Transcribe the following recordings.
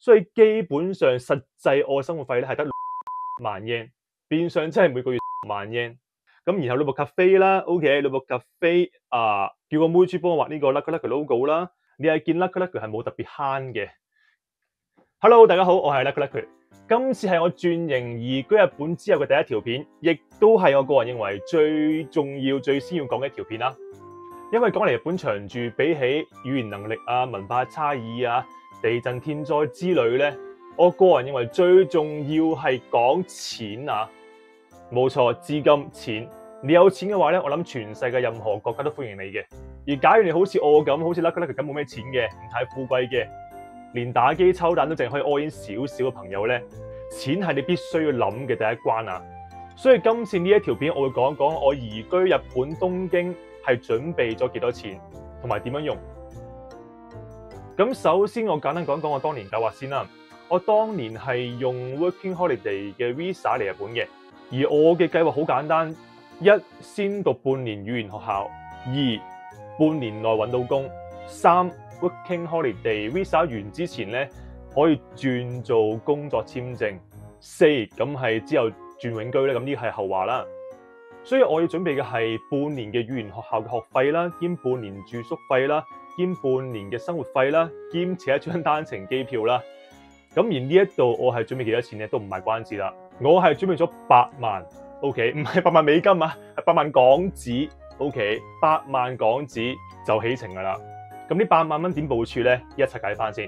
所以基本上實際我嘅生活費咧係得萬 yen，變相真係每個月10萬 yen。咁然後你部 cafe 啦 ，OK， 你部 cafe 叫個妹豬幫我畫呢個 Lucky Lucky logo 啦，你係見 Lucky Lucky 係冇特別慳嘅。Hello， 大家好，我係 Lucky Lucky。今次係我轉型移居日本之後嘅第一條片，亦都係我個人認為最重要、最先要講嘅一條片啦。因為講嚟日本長住，比起語言能力啊、文化差異啊、地震天災之類咧，我個人認為最重要係講錢啊。冇錯，資金錢。你有錢嘅話咧，我諗全世界任何國家都歡迎你嘅。而假如你好似我咁，好似 Lucky Lucky 咁冇咩錢嘅，唔太富貴嘅，連打機抽蛋都淨係可以 all in 少少嘅朋友咧，錢係你必須要諗嘅第一關啊。所以今次呢一條片，我會講一講我移居日本東京係準備咗幾多錢，同埋點樣用。咁首先我簡單講一講我當年計劃先啦。我當年係用 Working Holiday 嘅 Visa 嚟日本嘅，而我嘅計劃好簡單：一先讀半年語言學校，二半年內揾到工，三 Working Holiday Visa 完之前咧可以轉做工作簽證，四咁係之後轉永居咧，咁呢個係後話啦。所以我要準備嘅係半年嘅語言學校嘅學費啦，兼半年住宿費啦，兼半年嘅生活費啦，兼且一張單程機票啦。咁而呢一度我係準備幾多錢咧，都唔係關事啦。我係準備咗8萬 ，OK， 唔係8萬美金啊，係8萬港紙 ，OK， 8萬港紙就起程噶啦。咁呢8萬蚊點部署咧？一齊計翻先。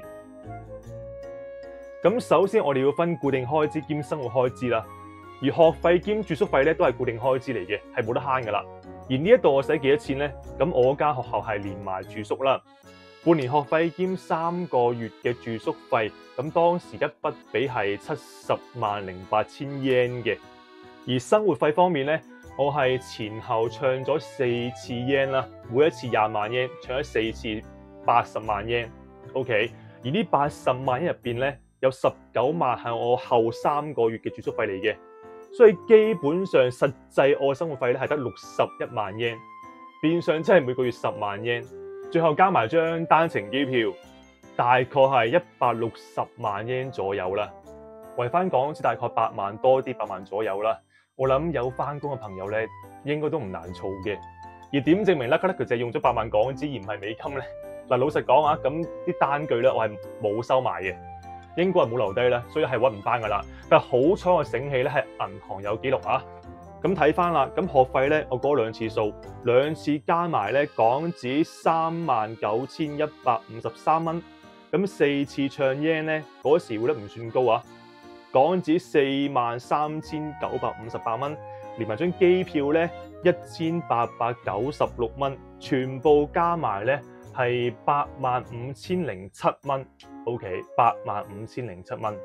咁首先我哋要分固定開支兼生活開支啦。而學費兼住宿費咧都係固定開支嚟嘅，係冇得慳噶啦。而呢一度我使幾多錢咧？咁我間學校係連埋住宿啦，半年學費兼3個月嘅住宿費，咁當時一筆比係708000 yen 嘅。而生活費方面咧，我係前後唱咗4次 yen 啦，每一次20萬 yen， 唱咗4次80萬 yen。OK， 而呢80萬 yen 入邊咧，有19萬係我後3個月嘅住宿費嚟嘅。所以基本上實際我嘅生活費咧係得61萬 yen， 變相真係每個月10萬 yen， 最後加埋張單程機票，大概係160萬 yen 左右啦。為翻港紙大概8萬多啲，8萬左右啦。我諗有翻工嘅朋友咧，應該都唔難儲嘅。而點證明 Lucky Lucky 就係用咗8萬港紙而唔係美金咧？嗱，老實講啊，咁啲單據咧我係冇收埋嘅。應該係冇留低啦，所以係揾唔翻噶啦。但係好彩我醒起咧，係銀行有記錄啊。咁睇翻啦，咁學費咧，我過2次數，2次加埋咧港紙39,153蚊。咁4次唱 yen 咧，嗰時匯率唔算高啊，港紙43,958蚊，連埋張機票咧1896蚊，全部加埋咧係85,007蚊。OK， 85,007蚊。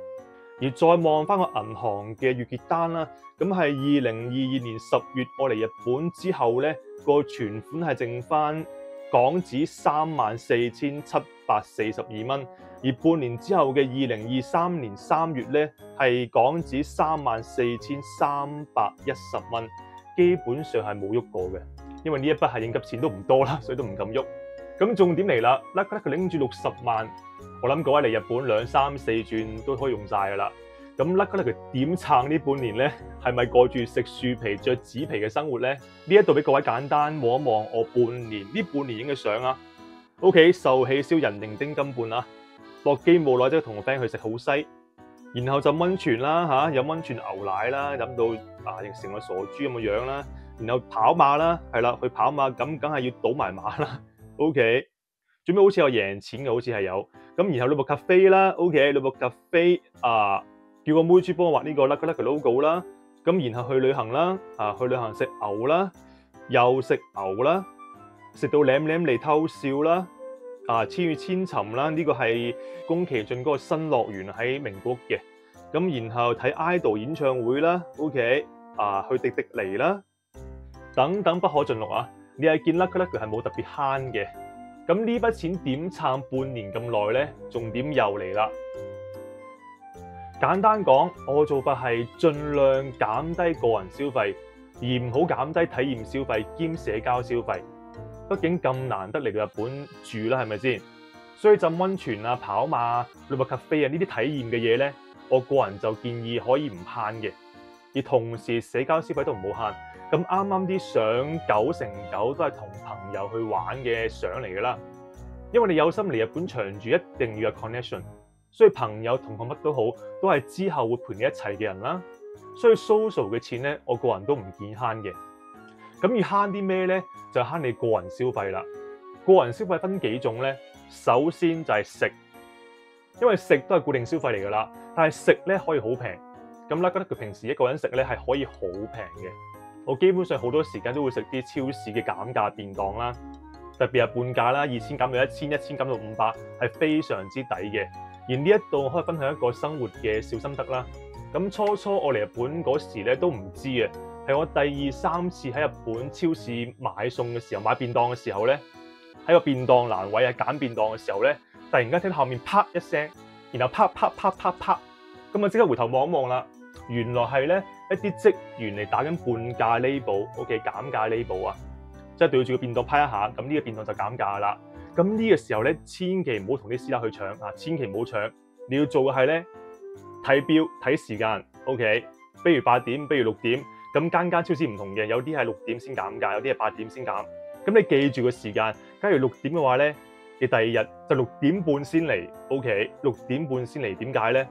而再望翻個銀行嘅月結單啦，咁係2022年10月我嚟日本之後咧，個存款係剩翻港紙34,742蚊，而半年之後嘅2023年3月咧係港紙34,310蚊，基本上係冇喐過嘅，因為呢一筆係應急錢都唔多啦，所以都唔敢喐。咁重點嚟啦 ，Lucky Lucky 拎住60萬。我諗各位嚟日本2、3、4轉都可以用晒噶啦。咁 Lucky Lucky 點撐呢半年咧？係咪過住食樹皮着紙皮嘅生活咧？呢一度俾各位簡單望一望我半年影嘅相啊。OK， 壽喜燒人形丁金半啊，落機冇耐即係同個 friend 去食好西，然後浸溫泉啦嚇，飲溫泉牛奶啦，飲到成個傻豬咁嘅樣啦，然後跑馬啦，係啦，去跑馬咁梗係要賭埋馬啦。OK。最尾好似有贏錢嘅，好似係有咁，然後你部 cafe 啦 ，OK， 你部 cafe 叫個妹豬幫我畫呢個 Lucky Lucky logo 啦，咁然後去旅行啦，去旅行食牛啦，又食牛啦，食到舐舐嚟偷笑啦，千與千尋啦，呢個係宮崎駿嗰個新樂園喺名古屋嘅，咁然後睇 idol 演唱會啦 ，OK， 去迪迪尼啦，等等不可盡錄啊！你係見 Lucky Lucky 係冇特別慳嘅。咁呢筆錢點撐半年咁耐咧？重點又嚟啦！簡單講，我嘅做法係盡量減低個人消費，而唔好減低體驗消費兼社交消費。畢竟咁難得嚟到日本住啦，係咪先？所以浸溫泉啊、跑馬啊、旅遊 cafe 啊呢啲體驗嘅嘢咧，我個人就建議可以唔慳嘅，而同時社交消費都唔好慳。咁啱啱啲相9成9都係同朋友去玩嘅相嚟㗎啦，因為你有心嚟日本長住，一定要有 connection， 所以朋友同學乜都好，都係之後會陪你一齊嘅人啦。所以 social 嘅錢咧，我個人都唔建議慳嘅。咁要慳啲咩咧？就慳你個人消費啦。個人消費分幾種咧？首先就係食，因為食都係固定消費嚟㗎啦。但係食咧可以好平，咁啦覺得佢平時一個人食咧係可以好平嘅。我基本上好多時間都會食啲超市嘅減價便當啦，特別係半價啦，2000減到1000，1000減到500，係非常之抵嘅。而呢一度我可以分享一個生活嘅小心得啦。咁初我嚟日本嗰時咧都唔知嘅，係我第2、3次喺日本超市買餸嘅時候，買便當嘅時候咧，喺個便當欄位啊揀便當嘅時候咧，突然間聽到後面啪一聲，然後啪，咁啊即刻回頭望一望啦，原來係咧一啲職員嚟打緊半價 label，OK 減價 label 啊，即係對住個便當拍一下，咁呢個便當就減價啦。咁呢個時候咧，千祈唔好同啲師奶去搶啊，千祈唔好搶。你要做嘅係咧睇表睇時間 ，OK， 比如8點，比如6點，咁間超市唔同嘅，有啲係6點先減價，有啲係8點先減。咁你記住個時間，假如6點嘅話咧，你第2日就6點半先嚟 ，OK， 6點半先嚟，點解咧？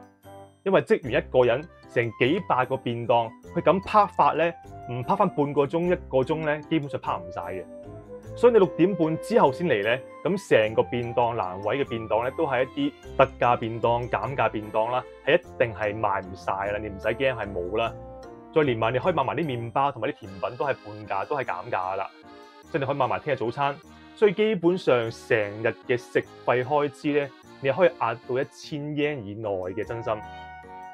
因為職員一個人成幾百個便當，佢咁拍法咧，唔拍翻半個鐘、1個鐘咧，基本上拍唔晒嘅。所以你6點半之後先嚟咧，咁成個便當欄位嘅便當咧，都係一啲特價便當、減價便當啦，係一定係賣唔晒啦，你唔使驚係冇啦。再連埋你可以買埋啲麵包同埋啲甜品都係半價，都係減價啦。即係你可以買埋聽日早餐，所以基本上成日嘅食費開支咧，你可以壓到1000 yen 以內嘅，真心。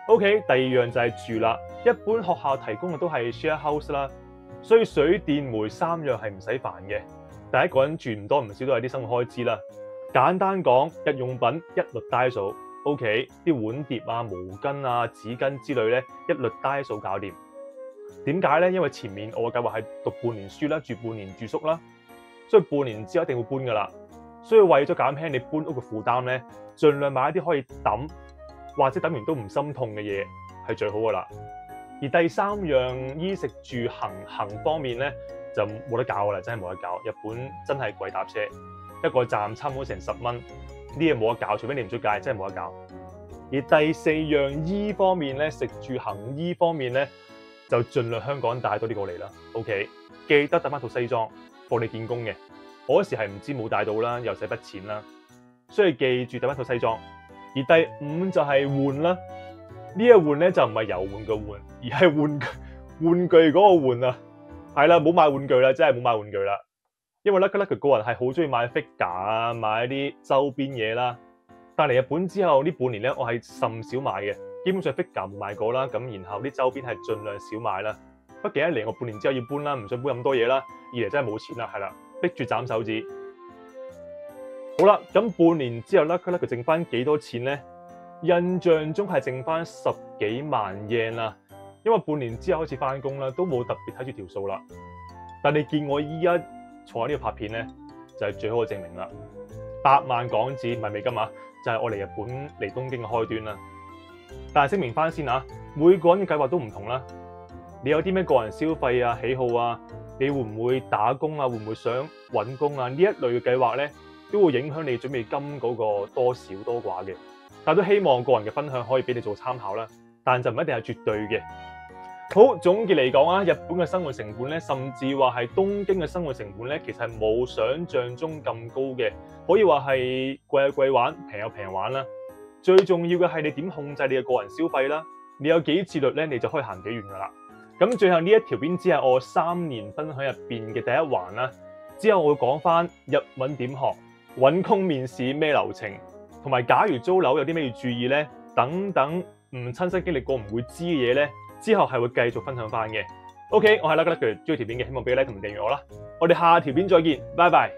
OK， 第2樣就係住啦。一般學校提供嘅都係 share house 啦，所以水電煤3樣係唔使煩嘅。但係一個人住唔多唔少都係啲生活開支啦。簡單講，日用品一律單數 ，OK， 啲碗碟啊、毛巾啊、紙巾之類咧，一律單數搞掂。點解咧？因為前面我嘅計劃係讀半年書啦，住半年住宿啦，所以半年之後一定會搬噶啦。所以為咗減輕你搬屋嘅負擔咧，盡量買一啲可以抌或者抌完都唔心痛嘅嘢係最好噶啦。而第3樣衣食住行方面咧，就冇得搞噶啦，真係冇得搞。日本真係貴搭車，一個站差唔多成10蚊，呢嘢冇得搞，除非你唔出街，真係冇得搞。而第4樣衣方面咧，食住行衣方面咧，就盡量香港帶多啲過嚟啦。OK， 記得帶翻套西裝，放你見工嘅。我嗰時係唔知冇帶到啦，又使筆錢啦，所以記住帶翻套西裝。而第5就係換啦，呢個換咧就唔係遊玩嘅換，而係玩具嗰個換啊。係啦，冇買玩具啦，真係冇買玩具啦。因為 Lucky 個人係好中意買 figure 啊，買一啲周邊嘢啦。但嚟日本之後呢半年咧，我係甚少買嘅，基本上 figure 冇買過啦。咁然後啲周邊係盡量少買啦。畢竟1嚟我半年之後要搬啦，唔想搬咁多嘢啦。2嚟真係冇錢啦，係啦，逼住斬手指。好啦，咁半年之後 Lucky 剩翻幾多錢咧？印象中係剩翻10幾萬 yen 啦。因為半年之後開始翻工啦，都冇特別睇住條數啦。但你見我依家坐喺呢度拍片咧，就係最好嘅證明啦。8萬港紙唔係美金啊，就係我嚟日本嚟東京嘅開端啦。但係聲明翻先啊，每個人嘅計劃都唔同啦。你有啲咩個人消費啊、喜好啊？你會唔會打工啊？會唔會想揾工啊？呢一類嘅計劃咧，都會影響你準備金嗰個多少多寡嘅。但都希望個人嘅分享可以俾你做參考啦，但就唔一定係絕對嘅。好，總結嚟講啊，日本嘅生活成本咧，甚至話係東京嘅生活成本咧，其實係冇想象中咁高嘅，可以話係貴有貴玩，平有平玩啦。最重要嘅係你點控制你嘅個人消費啦，你有幾自律咧，你就可以行幾遠噶啦。咁最後呢一條片只係我3年分享入邊嘅第一環啦，之後我會講翻日文點學、揾工面試咩流程，同埋假如租樓有啲咩要注意咧，等等唔親身經歷過唔會知嘅嘢咧。之後係會繼續分享翻嘅。OK， 我係 Lucky，中意條片嘅希望俾個 like 同訂閱我啦。我哋下條片再見，拜拜。